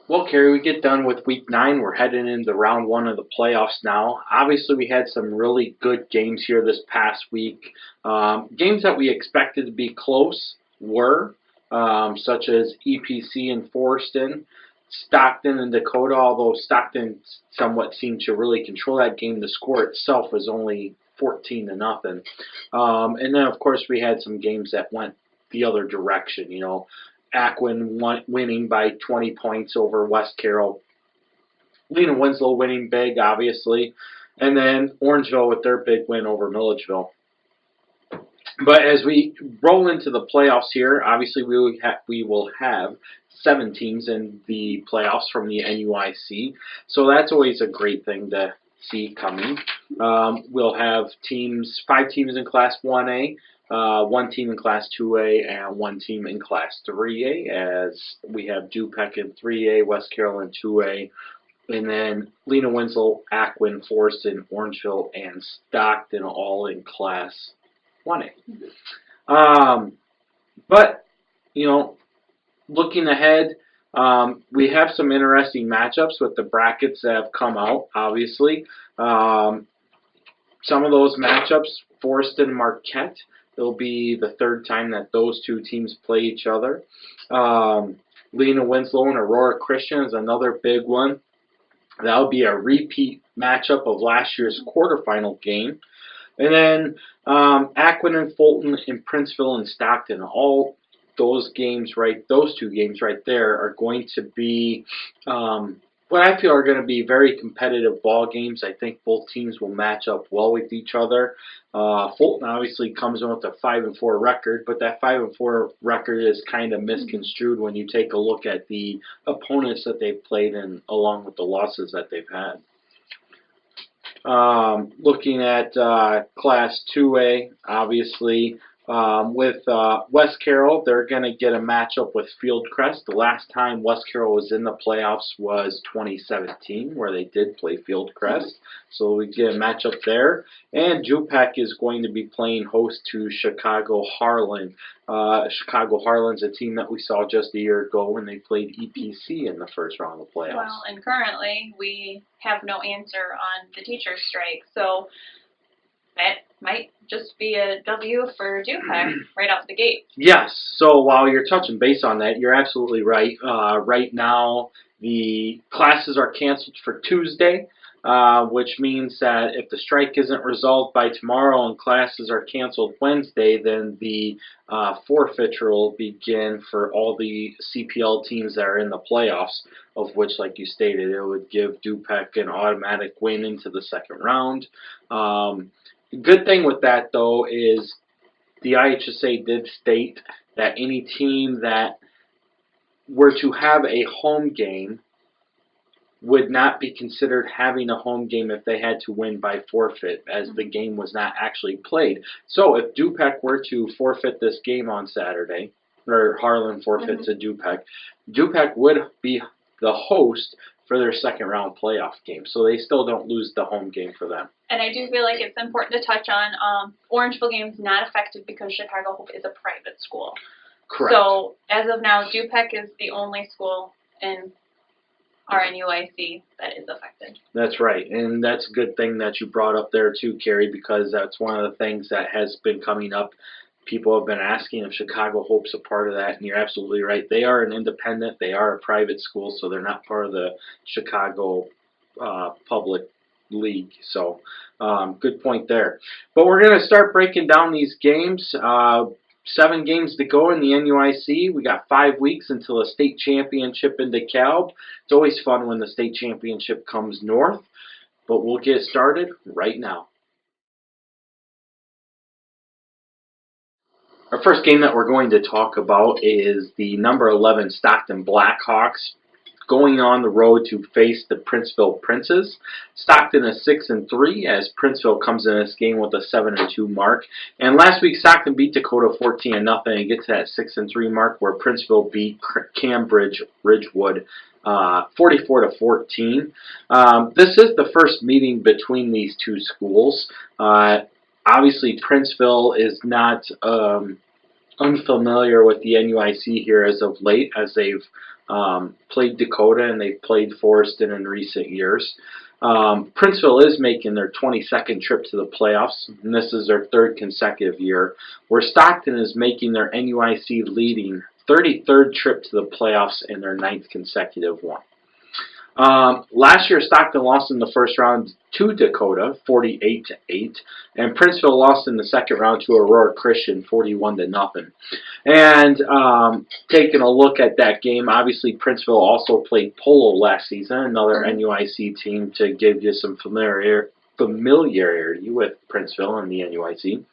Well, Carrie, we get done with week 9. We're heading into round 1 of the playoffs now. Obviously, we had some really good games here this past week. Games that we expected to be close were, such as EPC and Forreston, Stockton and Dakota, although Stockton somewhat seemed to really control that game. The score itself was only 14 to nothing. And then, of course, we had some games that went the other direction. Aquin winning by 20 points over West Carroll. Lena Winslow winning big, obviously. And then Orangeville with their big win over Milledgeville. But as we roll into the playoffs here, obviously we will have 7 teams in the playoffs from the NUIC. So that's always a great thing to see coming. We'll have 5 teams in Class 1A, 1 team in Class 2A, and 1 team in Class 3A, as we have Du-Pec in 3A, West Carroll in 2A, and then Lena Winslow, Aquin, Forreston, Orangeville, and Stockton all in Class 1A. But, looking ahead, we have some interesting matchups with the brackets that have come out, obviously. Some of those matchups, Forreston and Marquette, it'll be the 3rd time that those 2 teams play each other. Lena Winslow and Aurora Christian is another big one. That'll be a repeat matchup of last year's quarterfinal game. And then Aquin and Fulton and Princeville and Stockton, all those 2 games right there are going to be what I feel are going to be very competitive ball games. I think both teams will match up well with each other. Fulton obviously comes in with a 5-4 record, but that 5-4 record is kind of misconstrued when you take a look at the opponents that they've played and along with the losses that they've had. Looking at Class 2A, obviously, with West Carroll, they're going to get a matchup with Fieldcrest. The last time West Carroll was in the playoffs was 2017, where they did play Fieldcrest. So we get a matchup there. And Du-Pec is going to be playing host to Chicago Harlan. Chicago Harlan's a team that we saw just a year ago when they played EPC in the first round of the playoffs. Well, and currently we have no answer on the teacher strike, so that might just be a W for Du-Pec right out the gate. Yes. So while you're touching base on that, you're absolutely right. Right now, the classes are canceled for Tuesday, which means that if the strike isn't resolved by tomorrow and classes are canceled Wednesday, then the forfeiture will begin for all the CPL teams that are in the playoffs, of which, like you stated, it would give Du-Pec an automatic win into the second round. The good thing with that, though, is the IHSA did state that any team that were to have a home game would not be considered having a home game if they had to win by forfeit, as the game was not actually played. So if Du-Pec were to forfeit this game on Saturday, or Harlan forfeit to Du-Pec, Du-Pec would be the host for their second round playoff game. So they still don't lose the home game for them. And I do feel like it's important to touch on Orangeville games not affected because Chicago Hope is a private school. Correct. So as of now, Du-Pec is the only school in our NUIC that is affected. That's right, and that's a good thing that you brought up there too, Carrie, because that's one of the things that has been coming up. People have been asking if Chicago Hope's a part of that, and you're absolutely right. They are an independent, they are a private school, so they're not part of the Chicago public league. So good point there. But we're going to start breaking down these games. 7 games to go in the NUIC. We got 5 weeks until a state championship in DeKalb. It's always fun when the state championship comes north, but we'll get started right now. Our first game that we're going to talk about is the number 11 Stockton Blackhawks going on the road to face the Princeville Princes. Stockton is 6-3 as Princeville comes in this game with a 7-2 mark. And last week Stockton beat Dakota 14-0 and gets to that 6-3 mark, where Princeville beat Cambridge Ridgewood 44-14. This is the first meeting between these two schools. Obviously, Princeville is not unfamiliar with the NUIC here as of late, as they've played Dakota, and they've played Forreston in recent years. Princeville is making their 22nd trip to the playoffs, and this is their 3rd consecutive year, where Stockton is making their NUIC leading 33rd trip to the playoffs and their 9th consecutive one. Last year, Stockton lost in the first round to Dakota, 48-8, and Princeville lost in the second round to Aurora Christian, 41-0. And taking a look at that game, obviously Princeville also played Polo last season, another NUIC team, to give you some familiarity with Princeville and the NUIC.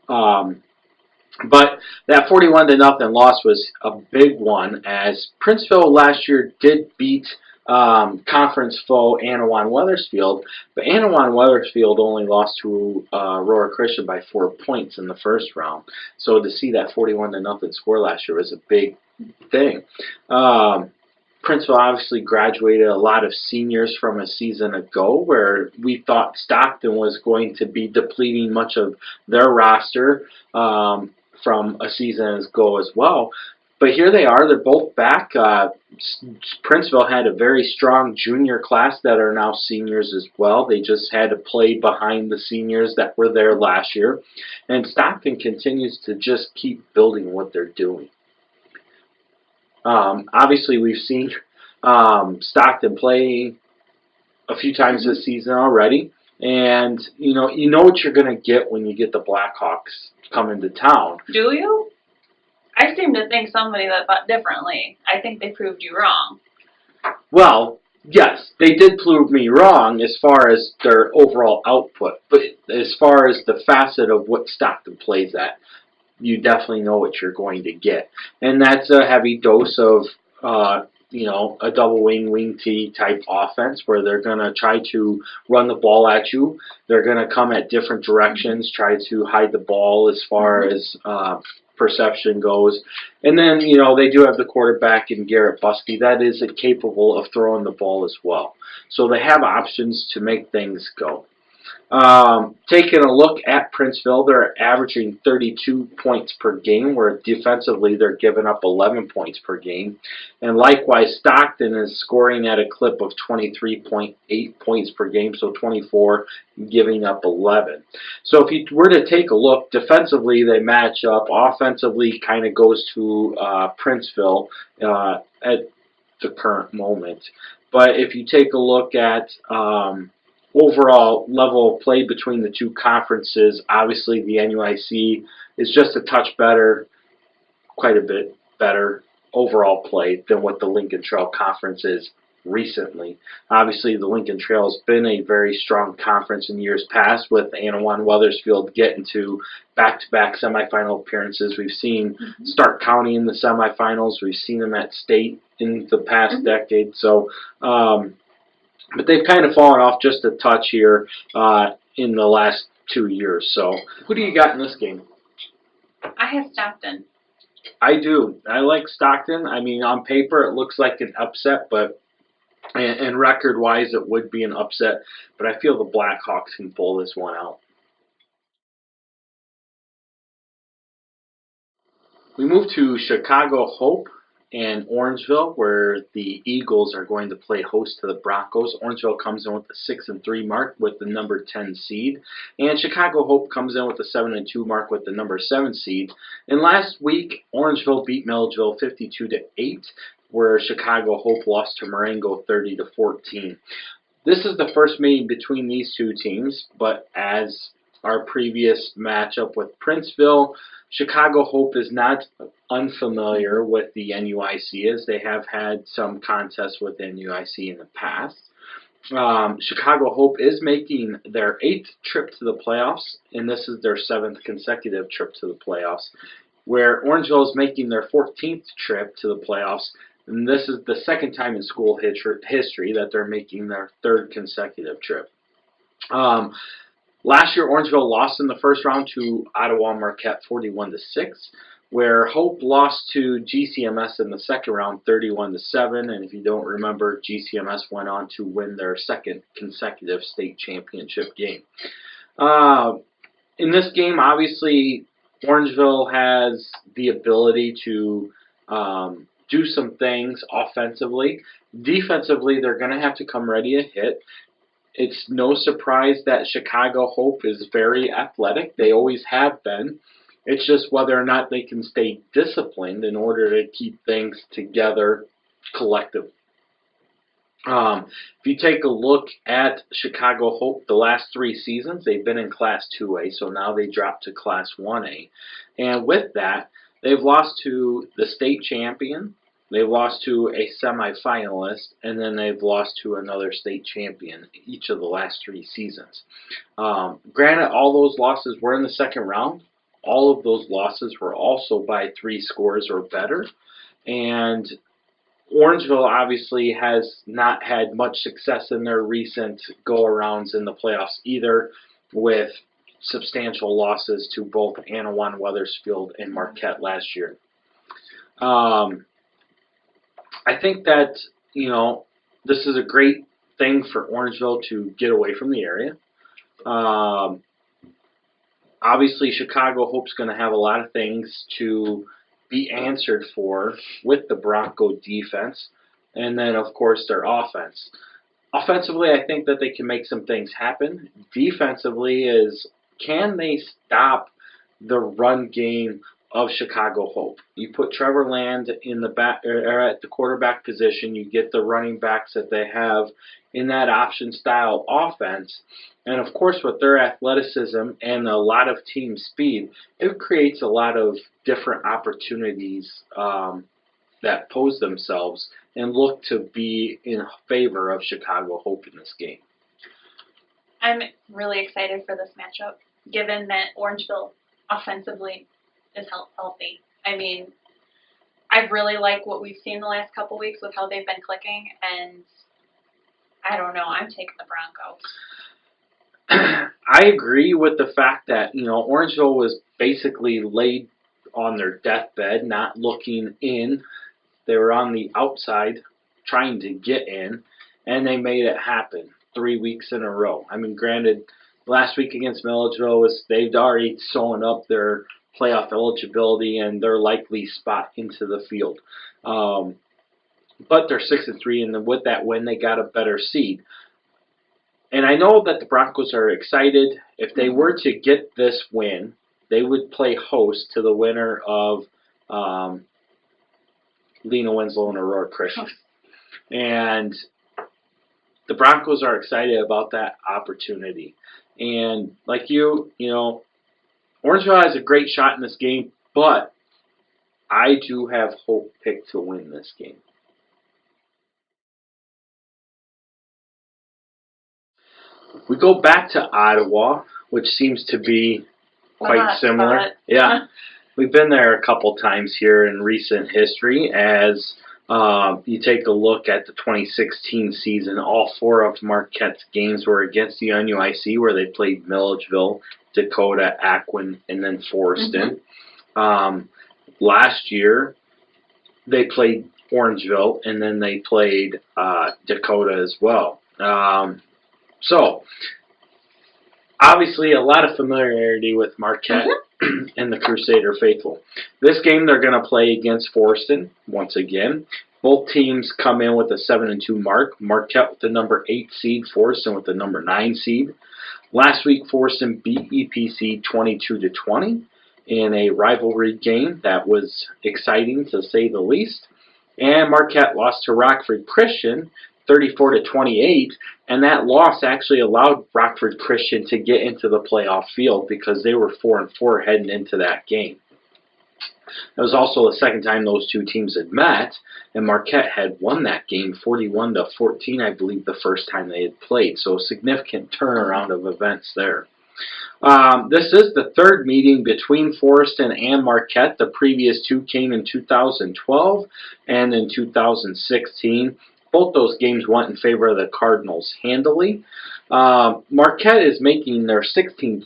But that 41-0 loss was a big one, as Princeville last year did beat conference foe Anawan-Wethersfield, but Anawan-Wethersfield only lost to Aurora Christian by 4 points in the first round. So to see that 41-0 score last year was a big thing. Princeville obviously graduated a lot of seniors from a season ago, where we thought Stockton was going to be depleting much of their roster from a season ago as well. But here they are. They're both back. Princeville had a very strong junior class that are now seniors as well. They just had to play behind the seniors that were there last year. And Stockton continues to just keep building what they're doing. Obviously, we've seen Stockton play a few times this season already. And, you know what you're going to get when you get the Blackhawks coming to town. Do you? I seem to think somebody that thought differently. I think they proved you wrong. Well, yes, they did prove me wrong as far as their overall output. But as far as the facet of what Stockton plays at, you definitely know what you're going to get. And that's a heavy dose of, a double wing T type offense, where they're going to try to run the ball at you. They're going to come at different directions, try to hide the ball as far as perception goes. And then, they do have the quarterback in Garrett Buskey that is capable of throwing the ball as well. So they have options to make things go. Taking a look at Princeville, they're averaging 32 points per game, where defensively they're giving up 11 points per game. And likewise, Stockton is scoring at a clip of 23.8 points per game, so 24, giving up 11. So if you were to take a look, defensively they match up. Offensively kind of goes to Princeville at the current moment. But if you take a look at overall level of play between the two conferences, obviously the NUIC is just a touch better, quite a bit better overall play than what the Lincoln Trail Conference is recently. Obviously the Lincoln Trail has been a very strong conference in years past, with Anawan-Wethersfield getting to back-to-back semifinal appearances. We've seen Stark County in the semifinals. We've seen them at state in the past decade. So but they've kind of fallen off just a touch here in the last 2 years. So who do you got in this game? I have Stockton. I do. I like Stockton. I mean, on paper it looks like an upset, but and record-wise it would be an upset. But I feel the Blackhawks can pull this one out. We move to Chicago Hope and Orangeville, where the Eagles are going to play host to the Broncos. Orangeville comes in with a 6-3 mark with the number 10 seed, and Chicago Hope comes in with a 7-2 mark with the number 7 seed. And last week, Orangeville beat Milledgeville 52-8, where Chicago Hope lost to Marengo 30-14. This is the first meeting between these two teams, but as our previous matchup with Princeville, Chicago Hope is not unfamiliar with the NUIC, as they have had some contests with NUIC in the past. Chicago Hope is making their 8th trip to the playoffs, and this is their 7th consecutive trip to the playoffs, where Orangeville is making their 14th trip to the playoffs, and this is the second time in school history that they're making their 3rd consecutive trip. Last year, Orangeville lost in the first round to Ottawa Marquette 41-6, where Hope lost to GCMS in the second round 31-7, and if you don't remember, GCMS went on to win their 2nd consecutive state championship game. In this game, obviously, Orangeville has the ability to do some things offensively. Defensively, they're going to have to come ready to hit. It's no surprise that Chicago Hope is very athletic. They always have been. It's just whether or not they can stay disciplined in order to keep things together collectively. If you take a look at Chicago Hope, the last 3 seasons, they've been in Class 2A, so now they dropped to Class 1A. And with that, they've lost to the state champion, they've lost to a semifinalist, and then they've lost to another state champion each of the last 3 seasons. Granted, all those losses were in the second round. All of those losses were also by 3 scores or better. And Orangeville obviously has not had much success in their recent go-arounds in the playoffs either, with substantial losses to both Anawan, Wethersfield, and Marquette last year. I think that, this is a great thing for Orangeville to get away from the area. Obviously, Chicago Hope's going to have a lot of things to be answered for with the Bronco defense, and then, of course, their offense. Offensively, I think that they can make some things happen. Defensively can they stop the run game of Chicago Hope? You put Trevor Land in the back or at the quarterback position, you get the running backs that they have in that option style offense, and of course with their athleticism and a lot of team speed, it creates a lot of different opportunities that pose themselves and look to be in favor of Chicago Hope in this game. I'm really excited for this matchup, given that Orangeville offensively is healthy. I mean, I really like what we've seen the last couple weeks with how they've been clicking, and I don't know, I'm taking the Broncos. I agree with the fact that, Orangeville was basically laid on their deathbed, not looking in. They were on the outside trying to get in, and they made it happen 3 weeks in a row. I mean, granted, last week against Milledgeville, they'd already sewn up their playoff eligibility and their likely spot into the field. But they're 6-3, and with that win, they got a better seed. And I know that the Broncos are excited. If they were to get this win, they would play host to the winner of Lena Winslow and Aurora Christian. And the Broncos are excited about that opportunity. And like Orangeville has a great shot in this game, but I do have Hope picked to win this game. We go back to Ottawa, which seems to be quite similar. Spot. Yeah, we've been there a couple times here in recent history. As you take a look at the 2016 season, all 4 of Marquette's games were against the NUIC, where they played Milledgeville, Dakota, Aquin, and then Forreston. Last year, they played Orangeville, and then they played Dakota as well. So, obviously, a lot of familiarity with Marquette and the Crusader faithful. This game, they're going to play against Forreston once again. Both teams come in with a 7-2 mark. Marquette with the number 8 seed, Forreston with the number 9 seed. Last week, Forreston beat EPC 22-20 in a rivalry game that was exciting, to say the least. And Marquette lost to Rockford Christian 34-28, and that loss actually allowed Rockford Christian to get into the playoff field because they were 4-4 heading into that game. It was also the second time those two teams had met, and Marquette had won that game 41-14, I believe, the first time they had played. So a significant turnaround of events there. This is the third meeting between Forreston and Marquette. The previous 2 came in 2012 and in 2016. Both those games went in favor of the Cardinals handily. Marquette is making their 16th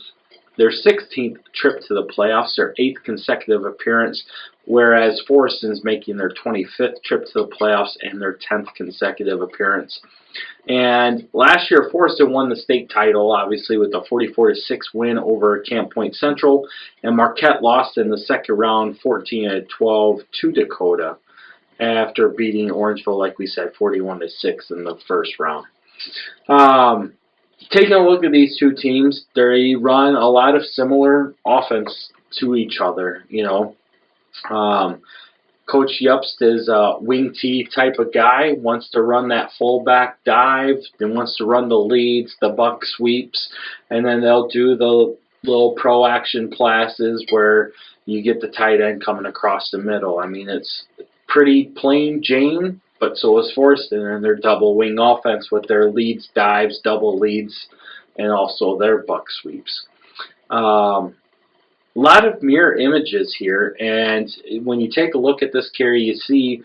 trip to the playoffs, their 8th consecutive appearance, whereas Forreston is making their 25th trip to the playoffs and their 10th consecutive appearance. And last year, Forreston won the state title, obviously, with a 44-6 win over Camp Point Central, and Marquette lost in the second round 14-12 to Dakota. after beating Orangeville, like we said, 41-6 in the first round. Taking a look at these two teams, they run a lot of similar offense to each other. Coach Yupst is a wing T type of guy, wants to run that fullback dive, then wants to run the leads, the buck sweeps, and then they'll do the little pro action passes where you get the tight end coming across the middle. I mean, it's pretty plain Jane, but so is Forreston and their double wing offense with their leads, dives, double leads, and also their buck sweeps. A lot of mirror images here, and when you take a look at this, Carrie, you see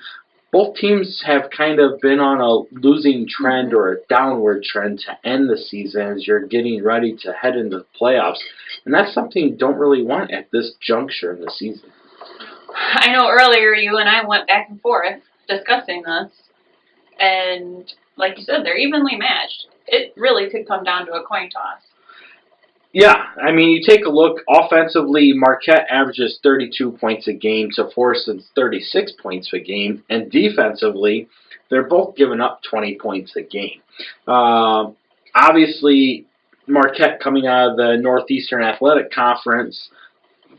both teams have kind of been on a losing trend or a downward trend to end the season as you're getting ready to head into the playoffs, and that's something you don't really want at this juncture in the season. I know earlier you and I went back and forth discussing this, and like you said, they're evenly matched. It really could come down to a coin toss. Yeah, I mean, you take a look, offensively, Marquette averages 32 points a game to Forreston's 36 points a game, and defensively, they're both giving up 20 points a game. Obviously, Marquette coming out of the Northeastern Athletic Conference,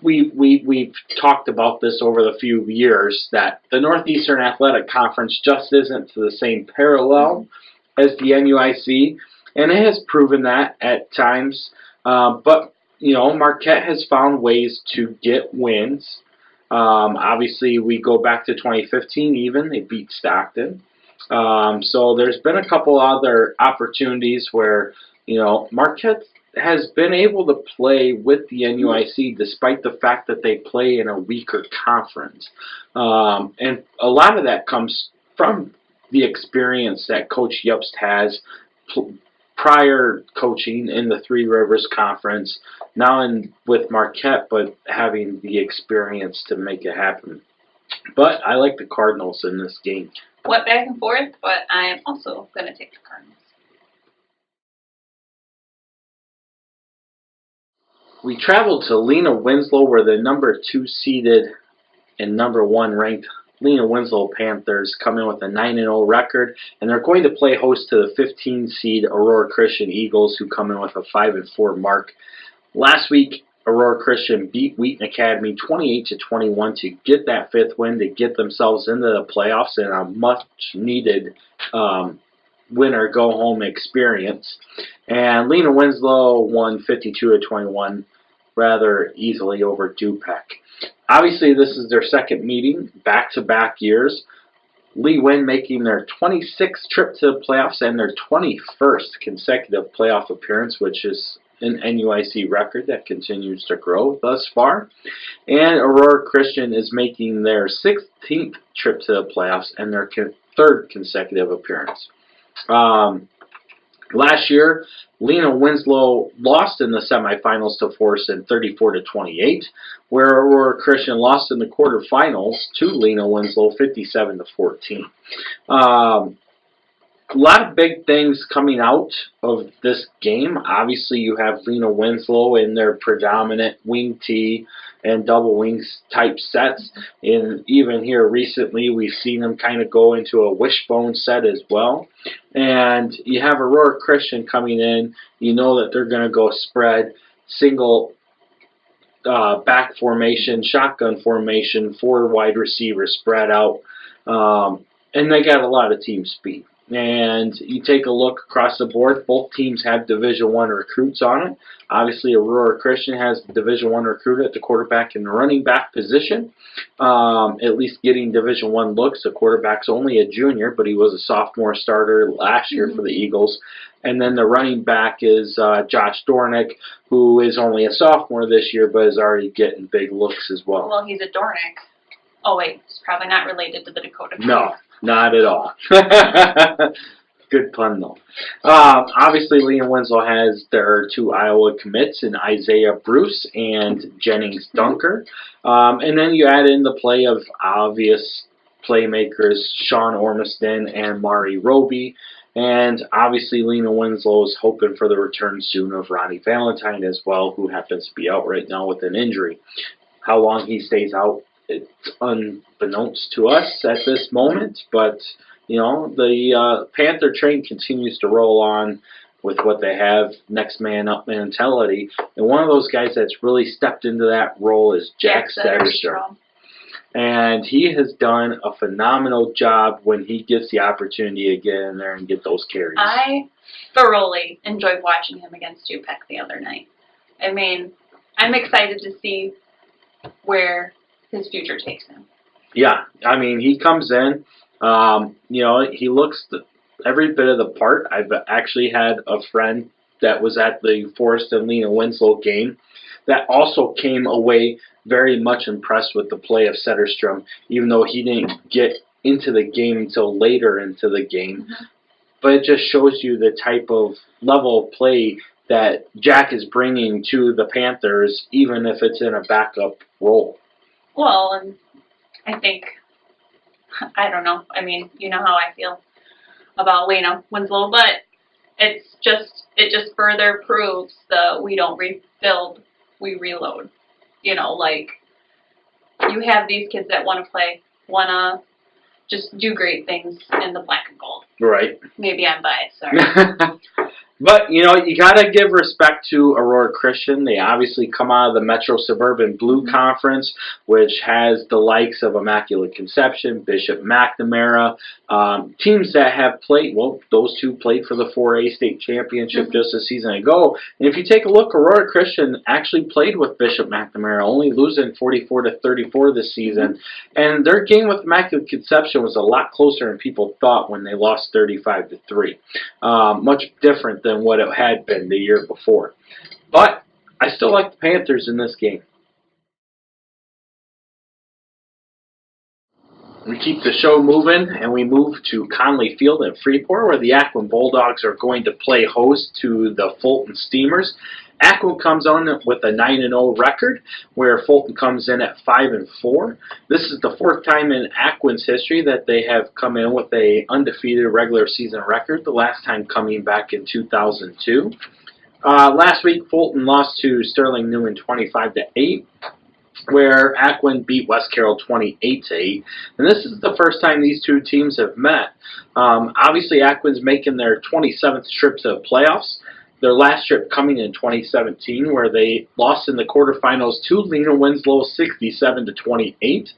we've talked about this over the few years, that the Northeastern Athletic Conference just isn't to the same parallel as the NUIC, and it has proven that at times. But, Marquette has found ways to get wins. Obviously, we go back to 2015 even. They beat Stockton. So there's been a couple other opportunities where, Marquette has been able to play with the NUIC despite the fact that they play in a weaker conference. And a lot of that comes from the experience that Coach Yupst has prior coaching in the Three Rivers Conference, now with Marquette, but having the experience to make it happen. But I like the Cardinals in this game. Went back and forth, but I am also going to take the Cardinals. We traveled to Lena Winslow, where the number 2 seeded and number 1 ranked Lena Winslow Panthers come in with a 9-0 record, and they're going to play host to the 15 seed Aurora Christian Eagles, who come in with a 5-4 mark. Last week, Aurora Christian beat Wheaton Academy 28-21 to get that 5th win, to get themselves into the playoffs in a much-needed winner go-home experience. And Lena Winslow won 52-21 rather easily over Du-Pec. Obviously, this is their second meeting, back-to-back years. Lee Wynn making their 26th trip to the playoffs and their 21st consecutive playoff appearance, which is an NUIC record that continues to grow thus far. And Aurora Christian is making their 16th trip to the playoffs and their 3rd consecutive appearance. Last year, Lena Winslow lost in the semifinals to Forreston 34-28, where Aurora Christian lost in the quarterfinals to Lena Winslow 57-14. A lot of big things coming out of this game. Obviously, you have Lena Winslow in their predominant wing tee and double wings type sets. And even here recently, we've seen them kind of go into a wishbone set as well. And you have Aurora Christian coming in. You know that they're going to go spread, single back formation, shotgun formation, 4 wide receivers spread out. And they got a lot of team speed. And you take a look across the board, both teams have Division I recruits on it. Obviously, Aurora Christian has the Division I recruit at the quarterback and the running back position, at least getting Division I looks. The quarterback's only a junior, but he was a sophomore starter last year for the Eagles. And then the running back is Josh Dornick, who is only a sophomore this year, but is already getting big looks as well. Well, he's a Dornick. Oh, wait, he's probably not related to the Dakota. No. Not at all. Good pun, though. Obviously, Lena Winslow has their 2 Iowa commits in Isaiah Bruce and Jennings Dunker. And then you add in the play of obvious playmakers Sean Ormiston and Mari Roby. And obviously, Lena Winslow is hoping for the return soon of Ronnie Valentine as well, who happens to be out right now with an injury. How long he stays out, it's unbeknownst to us at this moment, but the Panther train continues to roll on with what they have, next man up mentality. And one of those guys that's really stepped into that role is Jack Setterstrom. And he has done a phenomenal job when he gets the opportunity to get in there and get those carries. I thoroughly enjoyed watching him against Du-Pec the other night. I mean, I'm excited to see where his future takes him. Yeah, I mean, he comes in, he looks every bit of the part. I've actually had a friend that was at the Forreston Lena Winslow game that also came away very much impressed with the play of Setterstrom, even though he didn't get into the game until later into the game. Mm-hmm. But it just shows you the type of level of play that Jack is bringing to the Panthers, even if it's in a backup role. Well, and I think, I don't know, I mean, you know how I feel about Lena Winslow, but it just further proves the we don't rebuild, we reload. Like, you have these kids that want to play, want to just do great things in the black and gold. Right. Maybe I'm biased, sorry. But, you got to give respect to Aurora Christian. They obviously come out of the Metro Suburban Blue Conference, which has the likes of Immaculate Conception, Bishop McNamara, teams that have played, well, those two played for the 4A state championship just a season ago. And if you take a look, Aurora Christian actually played with Bishop McNamara, only losing 44-34 this season. And their game with Immaculate Conception was a lot closer than people thought when they lost 35-3. Much different than what it had been the year before. But I still like the Panthers in this game. We keep the show moving, and we move to Conley Field in Freeport, where the Aquin Bulldogs are going to play host to the Fulton Steamers. Aquin comes on with a 9-0 record, where Fulton comes in at 5-4. This is the fourth time in Aquin's history that they have come in with a undefeated regular season record, the last time coming back in 2002. Last week, Fulton lost to Sterling Newman 25-8. Where Aquin beat West Carroll 28-8. And this is the first time these two teams have met. Obviously, Aquin's making their 27th trip to the playoffs. Their last trip coming in 2017, where they lost in the quarterfinals to Lena Winslow 67-28.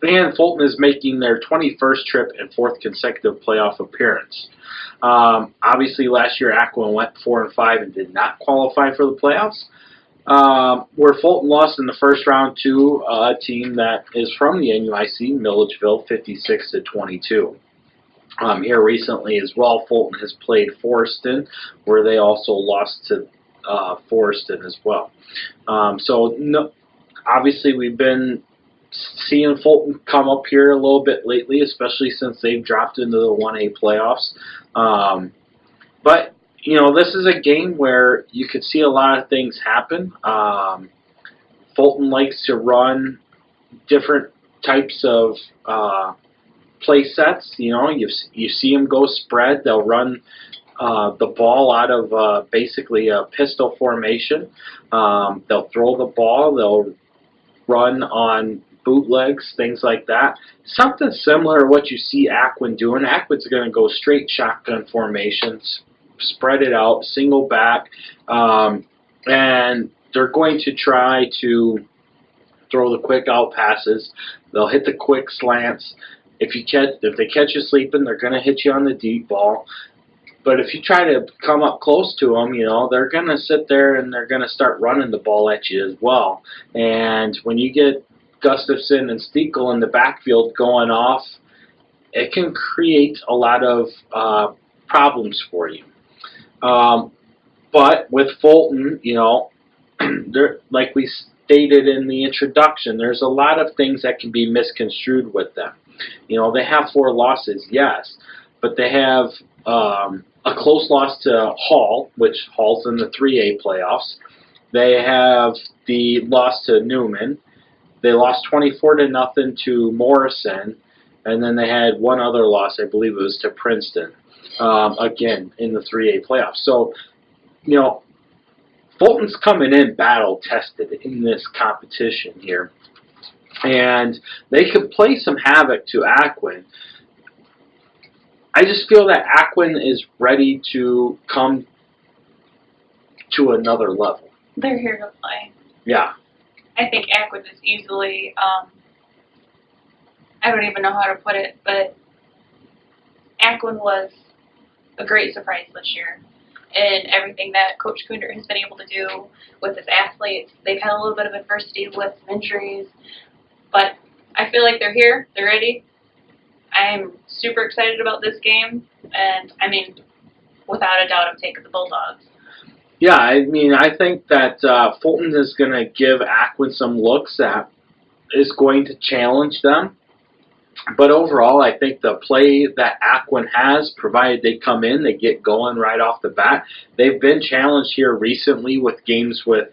And Fulton is making their 21st trip and fourth consecutive playoff appearance. Obviously, last year Aquin went 4-5 and did not qualify for the playoffs. Where Fulton lost in the first round to a team that is from the NUIC, Milledgeville, 56-22. Here recently as well, Fulton has played Forreston, where they also lost to Forreston as well. Obviously we've been seeing Fulton come up here a little bit lately, especially since they've dropped into the 1A playoffs. But this is a game where you could see a lot of things happen. Fulton likes to run different types of play sets. You see them go spread. They'll run the ball out of basically a pistol formation. They'll throw the ball. They'll run on bootlegs, things like that. Something similar to what you see Aquin doing. Aquin's going to go straight shotgun formations, spread it out, single back, and they're going to try to throw the quick out passes. They'll hit the quick slants. If they catch you sleeping, they're going to hit you on the deep ball. But if you try to come up close to them, they're going to sit there and they're going to start running the ball at you as well. And when you get Gustafson and Steekel in the backfield going off, it can create a lot of problems for you. But with Fulton, like we stated in the introduction, there's a lot of things that can be misconstrued with them. They have 4 losses, yes, but they have a close loss to Hall, which Hall's in the 3A playoffs. They have the loss to Newman. They lost 24-0 to Morrison, and then they had one other loss, I believe it was to Princeton, again in the 3A playoffs. So, Fulton's coming in battle tested in this competition here. and they could play some havoc to Aquin. I just feel that Aquin is ready to come to another level. They're here to play. Yeah. I think Aquin is easily, I don't even know how to put it, but Aquin was a great surprise this year. And everything that Coach Kunder has been able to do with his athletes. They've had a little bit of adversity with some injuries, but I feel like they're here, they're ready. I'm super excited about this game, and I mean, without a doubt, I'm taking the Bulldogs. Yeah, I mean, I think that Fulton is going to give Aquin some looks that is going to challenge them. But overall, I think the play that Aquin has, provided they come in, they get going right off the bat. They've been challenged here recently with games with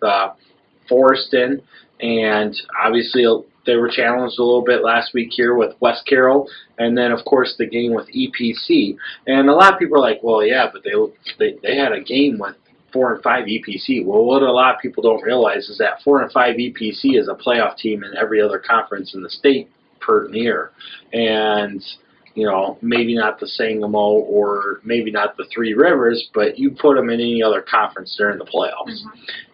Forreston, and obviously they were challenged a little bit last week here with West Carroll, and then of course the game with EPC. And a lot of people are like, well, yeah, but they had a game with 4 and 5 EPC. Well, what a lot of people don't realize is that 4 and 5 EPC is a playoff team in every other conference in the state per year. And, you know, maybe not the Sangamo or maybe not the Three Rivers, but you put them in any other conference, they're in the playoffs.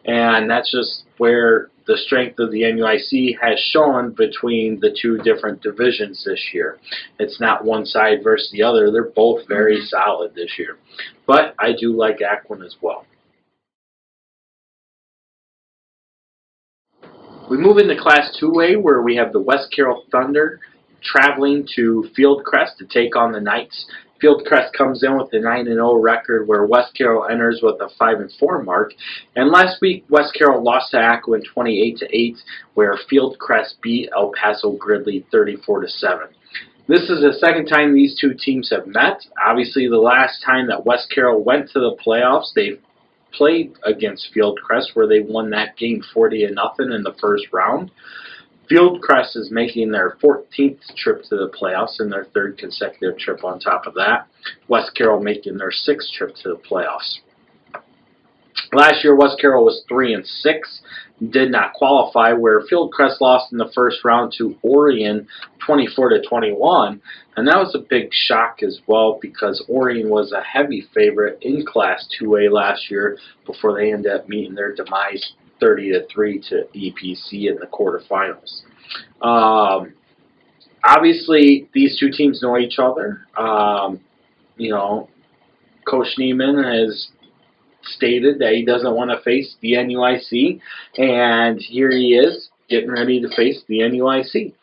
And that's just where the strength of the NUIC has shown between the two different divisions this year. It's not one side versus the other. They're both very solid this year. But I do like Aquin as well. We move into Class 2A, where we have the West Carroll Thunder traveling to Fieldcrest to take on the Knights. Fieldcrest comes in with a 9-0 record, where West Carroll enters with a 5-4 mark. And last week, West Carroll lost to Aquin 28-8, where Fieldcrest beat El Paso Gridley 34-7. This is the second time these two teams have met. Obviously, the last time that West Carroll went to the playoffs, they played against Fieldcrest, where they won that game 40-0 in the first round. Fieldcrest is making their 14th trip to the playoffs and their 3rd consecutive trip on top of that. West Carroll making their 6th trip to the playoffs. Last year, West Carroll was 3-6, did not qualify, where Fieldcrest lost in the first round to Orion 24-21, and that was a big shock as well, because Orion was a heavy favorite in Class 2A last year before they ended up meeting their demise 30-3 to EPC in the quarterfinals. Obviously, these two teams know each other. You know, Coach Neiman has stated that he doesn't want to face the NUIC, and here he is getting ready to face the NUIC.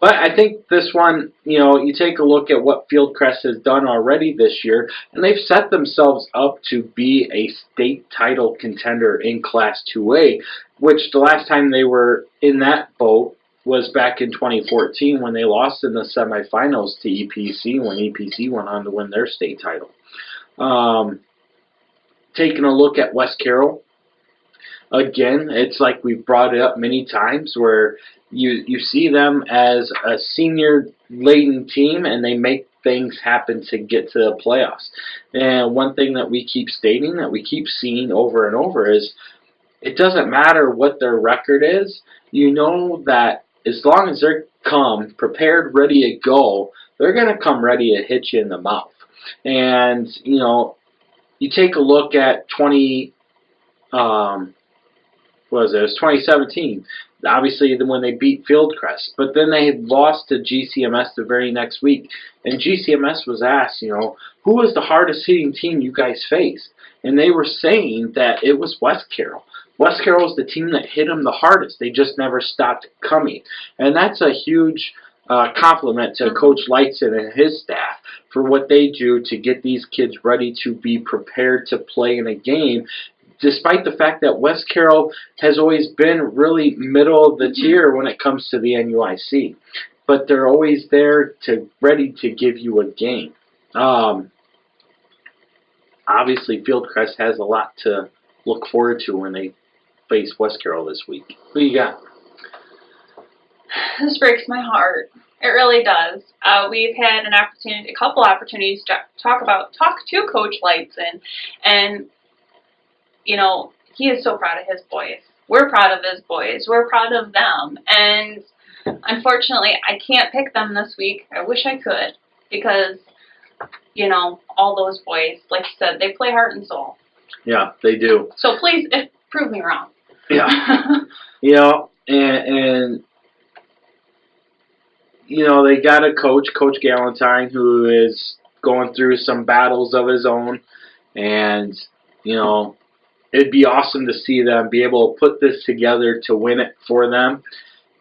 But I think this one, you know, you take a look at what Fieldcrest has done already this year, and they've set themselves up to be a state title contender in Class 2A, which the last time they were in that boat was back in 2014 when they lost in the semifinals to EPC, when EPC went on to win their state title. Taking a look at West Carroll, again, it's like we've brought it up many times, where you see them as a senior-laden team, and they make things happen to get to the playoffs. And one thing that we keep stating, that we keep seeing over and over, is it doesn't matter what their record is. You know that as long as they're prepared, ready to go, they're going to come ready to hit you in the mouth. And, you know, you take a look at 2017, obviously when they beat Fieldcrest, but then they had lost to GCMS the very next week, and GCMS was asked, you know, who was the hardest hitting team you guys faced? And they were saying that it was West Carroll. West Carroll was the team that hit them the hardest. They just never stopped coming. And that's a huge compliment to Coach Lightson and his staff for what they do to get these kids ready to be prepared to play in a game, despite the fact that West Carroll has always been really middle of the tier when it comes to the NUIC. But they're always there to ready to give you a game. Obviously, Fieldcrest has a lot to look forward to when they face West Carroll this week. Who you got? This breaks my heart. It really does. We've had a couple opportunities to talk to Coach Lightson, and you know, he is so proud of his boys. We're proud of his boys. We're proud of them. And unfortunately, I can't pick them this week. I wish I could because, you know, all those boys, like you said, they play heart and soul. Yeah, they do. So please, prove me wrong. Yeah. You know, and you know, they got a coach, Coach Galentine, who is going through some battles of his own. And, you know, it'd be awesome to see them be able to put this together to win it for them.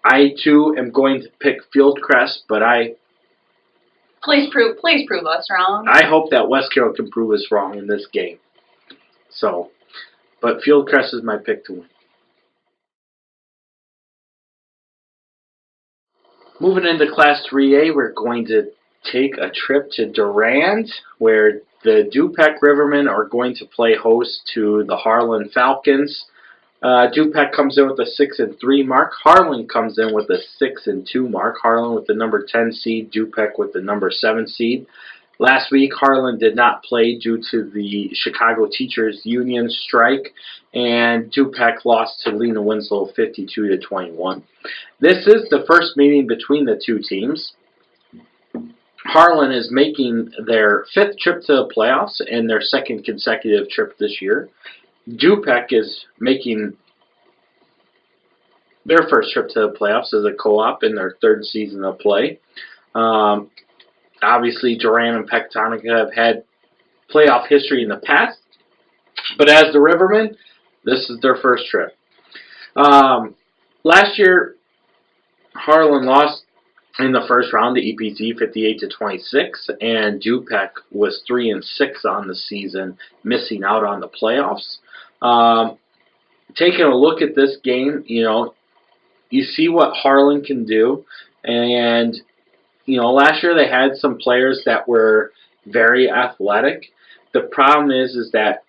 I, too, am going to pick Fieldcrest, but Please prove us wrong. I hope that West Carroll can prove us wrong in this game. So, but Fieldcrest is my pick to win. Moving into Class 3A, we're going to take a trip to Durand, where the Du-Pec Rivermen are going to play host to the Harlan Falcons. Du-Pec comes in with a 6-3 mark. Harlan comes in with a 6-2 mark. Harlan with the number 10 seed, Du-Pec with the number 7 seed. Last week, Harlan did not play due to the Chicago Teachers Union strike, and Du-Pec lost to Lena Winslow 52-21. This is the first meeting between the two teams. Harlan is making their 5th trip to the playoffs and their 2nd consecutive trip this year. Du-Pec is making their first trip to the playoffs as a co-op in their 3rd season of play. Obviously, Durand and Pecatonica have had playoff history in the past, but as the Rivermen, this is their first trip. Last year, Harlan lost in the first round to EPC 58-26, and Du-Pec was 3-6 on the season, missing out on the playoffs. Taking a look at this game, you know, you see what Harlan can do, and you know, last year they had some players that were very athletic. The problem is that,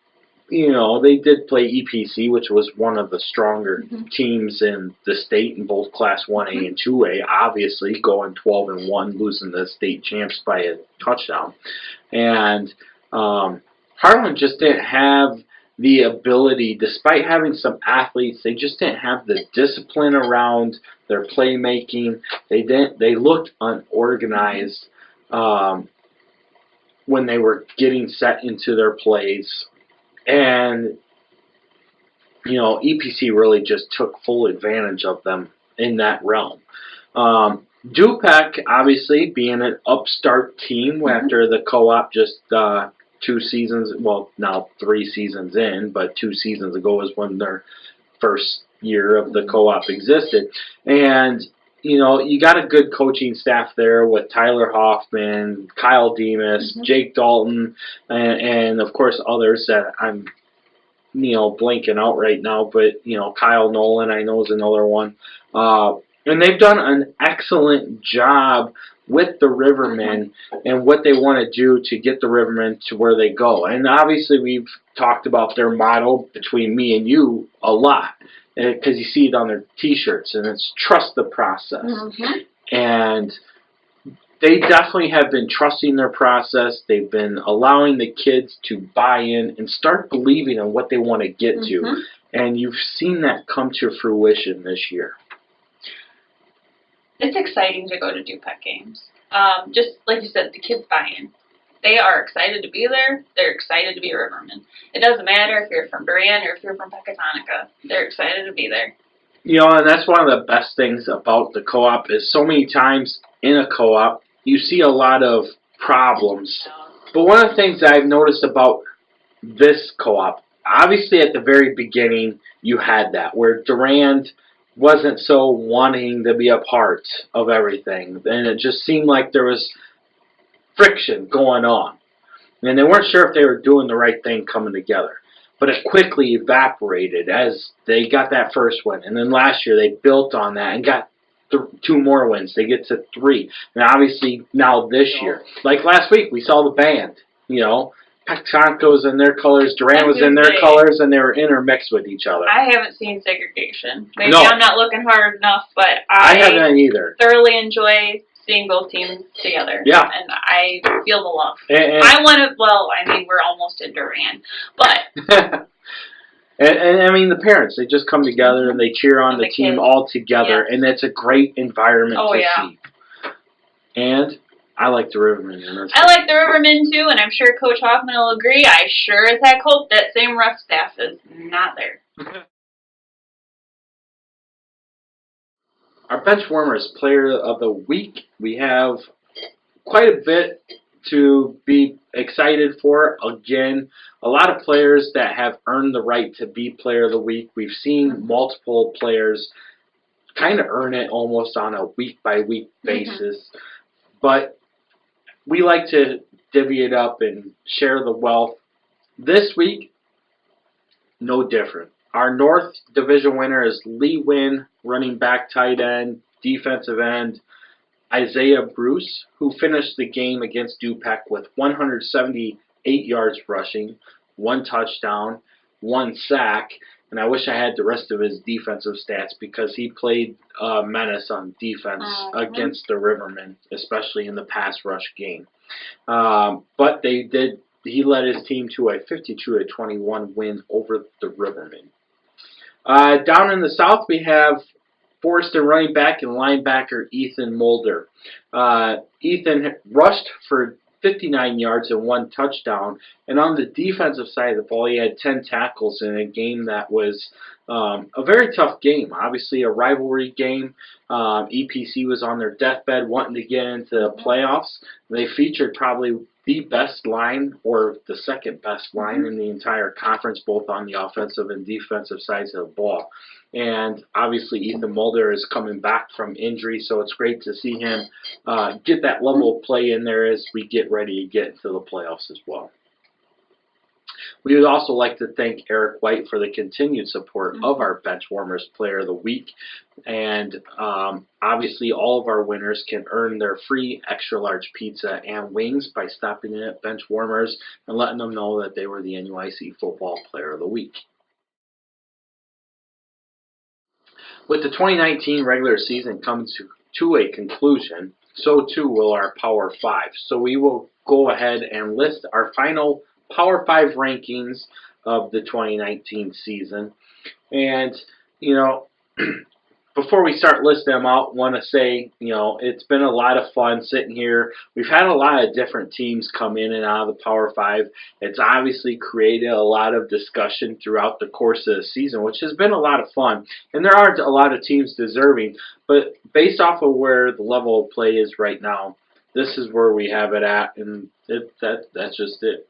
you know, they did play EPC, which was one of the stronger teams in the state in both Class 1A and 2A, obviously going 12-1, losing the state champs by a touchdown. And Harlan just didn't have the ability, despite having some athletes, they just didn't have the discipline around their playmaking. They looked unorganized when they were getting set into their plays. And, you know, EPC really just took full advantage of them in that realm. Du-Pec, obviously, being an upstart team after the co-op just 2 seasons, well, now 3 seasons in, but 2 seasons ago was when their first year of the co-op existed. And, you know, you got a good coaching staff there with Tyler Hoffman, Kyle Demas, Jake Dalton, and of course others that I'm, you know, blanking out right now, but, you know, Kyle Nolan I know is another one. And they've done an excellent job with the Rivermen and what they want to do to get the Rivermen to where they go. And obviously we've talked about their motto between me and you a lot, because you see it on their T-shirts, and it's trust the process. And they definitely have been trusting their process. They've been allowing the kids to buy in and start believing in what they want to get to. And you've seen that come to fruition this year. It's exciting to go to Du-Pec games. Just like you said, the kids buy in. They are excited to be there. They're excited to be a Riverman. It doesn't matter if you're from Durand or if you're from Pecatonica. They're excited to be there. You know, and that's one of the best things about the co-op is so many times in a co-op, you see a lot of problems. But one of the things that I've noticed about this co-op, obviously at the very beginning, you had that, where Durand wasn't so wanting to be a part of everything. And it just seemed like there was friction going on. And they weren't sure if they were doing the right thing coming together. But it quickly evaporated as they got that first win. And then last year they built on that and got 2 more wins. They get to 3. And obviously now this year, like last week, we saw the band, you know. Pecatonica was in their colors, Durand was in their colors, and they were intermixed with each other. I haven't seen segregation. Maybe I'm not looking hard enough, but I haven't either. Thoroughly enjoy seeing both teams together. Yeah. And I feel the love. And I want to, well, I mean, we're almost in Durand, but And I mean, the parents, they just come together and they cheer on And the the team kids. all together, Yes. and it's a great environment Oh, to yeah. see. And I like the Rivermen in this. I like the Rivermen too, and I'm sure Coach Hoffman will agree. I sure as heck hope that same ref staff is not there. Our bench warmers player of the week, we have quite a bit to be excited for. Again, a lot of players that have earned the right to be player of the week. We've seen multiple players kind of earn it almost on a week-by-week basis. But we like to divvy it up and share the wealth. This week, no different. Our North Division winner is Lee Wynn, running back, tight end, defensive end, Isaiah Bruce, who finished the game against Du-Pec with 178 yards rushing, 1 touchdown, 1 sack, and I wish I had the rest of his defensive stats because he played menace on defense against the Rivermen, especially in the pass rush game. But he led his team to a 52-21 win over the Rivermen. Down in the South, we have Forreston running back and linebacker Ethan Mulder. Ethan rushed for 59 yards and 1 touchdown, and on the defensive side of the ball, he had 10 tackles in a game that was a very tough game. Obviously, a rivalry game. EPC was on their deathbed wanting to get into the playoffs. They featured probably the best line, or the second best line in the entire conference, both on the offensive and defensive sides of the ball. And obviously Ethan Mulder is coming back from injury, so it's great to see him get that level of play in there as we get ready to get into the playoffs as well. We would also like to thank Eric White for the continued support of our Benchwarmers Player of the Week. And obviously all of our winners can earn their free extra large pizza and wings by stopping in at Benchwarmers and letting them know that they were the NUIC Football Player of the Week. With the 2019 regular season coming to a conclusion, so too will our Power 5. So we will go ahead and list our final Power 5 rankings of the 2019 season. And, before we start listing them out, want to say, it's been a lot of fun sitting here. We've had a lot of different teams come in and out of the Power 5. It's obviously created a lot of discussion throughout the course of the season, which has been a lot of fun. And there are a lot of teams deserving, but based off of where the level of play is right now, this is where we have it at, and that's just it.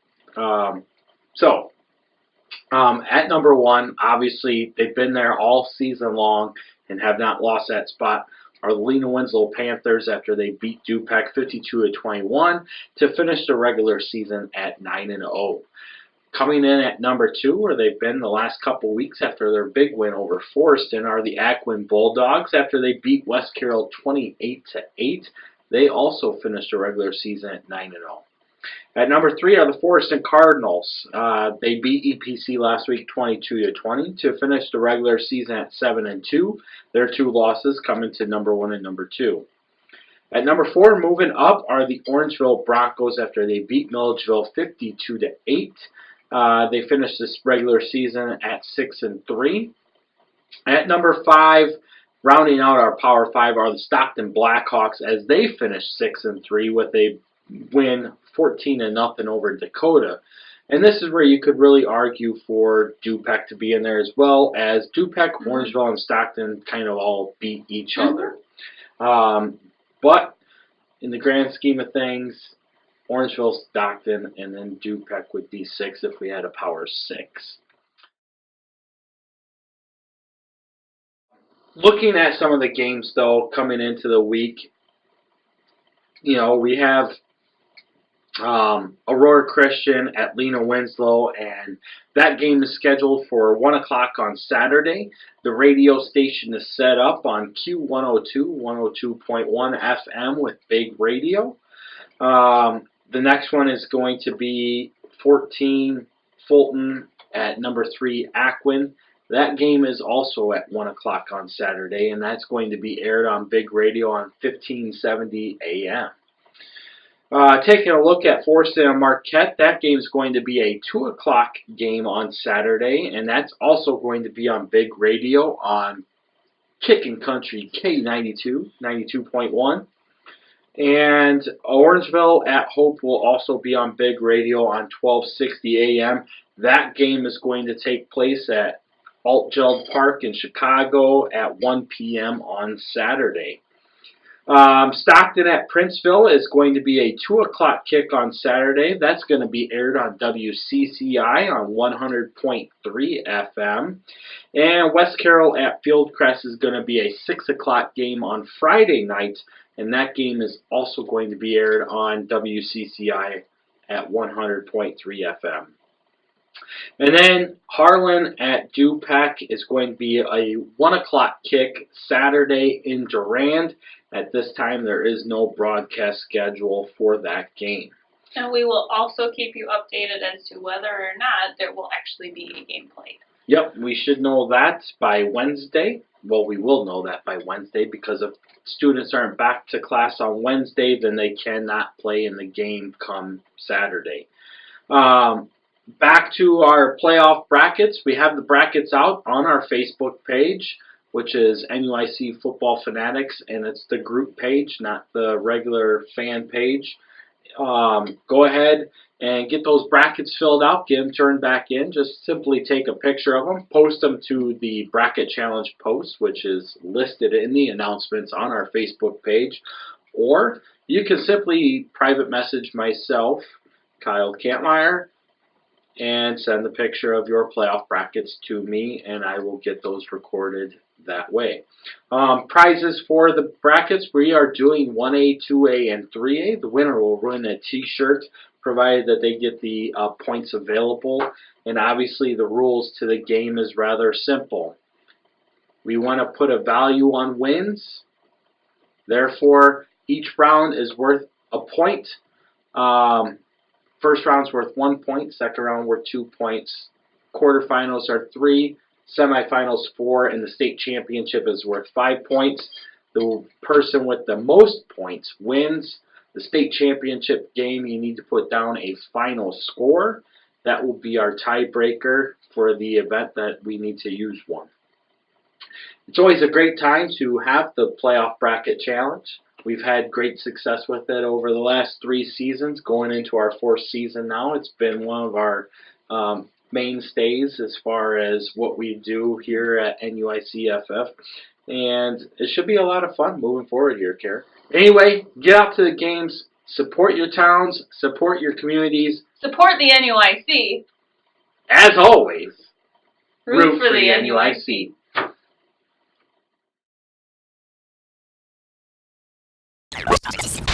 At number 1, obviously, they've been there all season long and have not lost that spot, are the Lena Winslow Panthers after they beat Du-Pec 52-21 to finish the regular season at 9-0. Coming in at number 2, where they've been the last couple weeks after their big win over Forreston, are the Aquin Bulldogs after they beat West Carroll 28-8. They also finished the regular season at 9-0. At number 3 are the Forreston Cardinals. They beat EPC last week 22-20 to finish the regular season at 7-2. Their 2 losses coming to number 1 and number 2. At number 4, moving up, are the Orangeville Broncos after they beat Milledgeville 52-8. They finished this regular season at 6-3. At number 5, rounding out our Power 5, are the Stockton Blackhawks as they finished 6-3 with a win 14-0 over Dakota. And this is where you could really argue for Du-Pec to be in there as well, as Du-Pec, Orangeville, and Stockton kind of all beat each other. But in the grand scheme of things, Orangeville, Stockton, and then Du-Pec would be 6 if we had a Power 6. Looking at some of the games, though, coming into the week, we have Aurora Christian at Lena Winslow, and that game is scheduled for 1 o'clock on Saturday. The radio station is set up on Q102, 102.1 FM with Big Radio. The next one is going to be 14 Fulton at number 3 Aquin. That game is also at 1 o'clock on Saturday, and that's going to be aired on Big Radio on 1570 AM. Taking a look at Forreston and Marquette, that game is going to be a 2 o'clock game on Saturday, and that's also going to be on Big Radio on Kickin' Country K92, 92.1. And Orangeville at Hope will also be on Big Radio on 1260 a.m. That game is going to take place at Altgeld Park in Chicago at 1 p.m. on Saturday. Stockton at Princeville is going to be a 2 o'clock kick on Saturday. That's going to be aired on WCCI on 100.3 FM. And West Carroll at Fieldcrest is going to be a 6 o'clock game on Friday night. And that game is also going to be aired on WCCI at 100.3 FM. And then Harlan at Du-Pec is going to be a 1 o'clock kick Saturday in Durand. At this time, there is no broadcast schedule for that game. And we will also keep you updated as to whether or not there will actually be a game played. Yep, we should know that by Wednesday. Well, we will know that by Wednesday, because if students aren't back to class on Wednesday, then they cannot play in the game come Saturday. Back to our playoff brackets. We have the brackets out on our Facebook page, which is NUIC Football Fanatics, and it's the group page, not the regular fan page. Go ahead and get those brackets filled out, get them turned back in. Just simply take a picture of them, post them to the Bracket Challenge post, which is listed in the announcements on our Facebook page. Or you can simply private message myself, Kyle Kampmeyer, and send the picture of your playoff brackets to me, and I will get those recorded that way. Prizes for the brackets, we are doing 1A, 2A, and 3A. The winner will win a t-shirt, provided that they get the points available. And obviously the rules to the game is rather simple. We want to put a value on wins. Therefore, each round is worth a point. First round's worth 1 point, second round worth 2 points. Quarterfinals are 3, semifinals 4, and the state championship is worth 5 points. The person with the most points wins. The state championship game, you need to put down a final score. That will be our tiebreaker for the event that we need to use one. It's always a great time to have the playoff bracket challenge. We've had great success with it over the last 3 seasons, going into our 4th season now. It's been one of our mainstays as far as what we do here at NUICFF. And it should be a lot of fun moving forward here, Kara. Anyway, get out to the games, support your towns, support your communities. Support the NUIC. As always, root for the NUIC. You